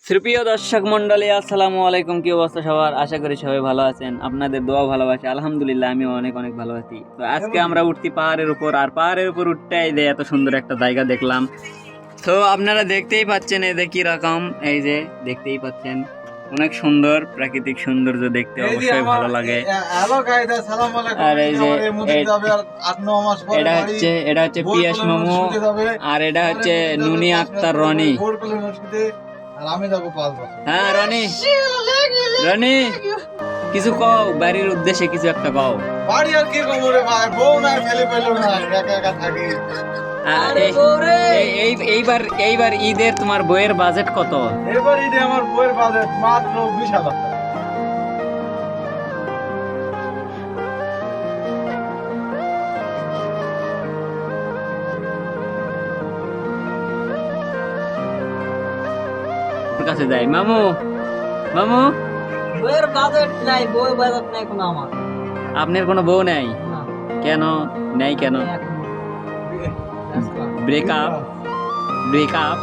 প্রিয় দর্শক মন্ডলী, আসসালামু আলাইকুম। কি অবস্থা সবার? আশা করি সবাই ভালো আছেন। আপনাদের দোয়া ভালোবাসা, আলহামদুলিল্লাহ আমিও অনেক অনেক ভালো আছি। তো আজকে আমরা উঠছি পাহাড়ের উপর, আর পাহাড়ের উপর উঠতে এই যে এত সুন্দর একটা জায়গা দেখলাম। তো আপনারা দেখতেই পাচ্ছেন এই যে কি রকম, এই যে দেখতেই পাচ্ছেন অনেক সুন্দর প্রাকৃতিক সৌন্দর্য, দেখতে অবশ্যই ভালো লাগে। হ্যালো গাইস, আসসালামু আলাইকুম। আর এই যে এর মধ্যে যাবে আর 8-9 মাস পরে এটা হচ্ছে পিয়াস মামু, আর এটা হচ্ছে নুনি আক্তার রনি। বোরকুলের মসজিদে, আর আমি যাব 5 বছর। হ্যাঁ রনি, রনি কিছু কও, বাড়ির উদ্দেশ্যে কিছু একটা কও। বাড়ি আর কি কম রে ভাই, বউ নাই, ছেলে পেলো না, একা একা থাকি। এইবার ঈদের তোমার বইয়ের বাজেট কত? এবার ঈদে আমার বইয়ের বাজেট মাত্র 20,000 টাকা। ওর কাছে যাই। মামু, মামু বইয়ের বাজেট নাই, বই বাজেট নাই কোনো আমার। আপনার কোনো বউ নাই? না, কেন নাই? কেন? এখন ব্রেকআপ, ব্রেকআপ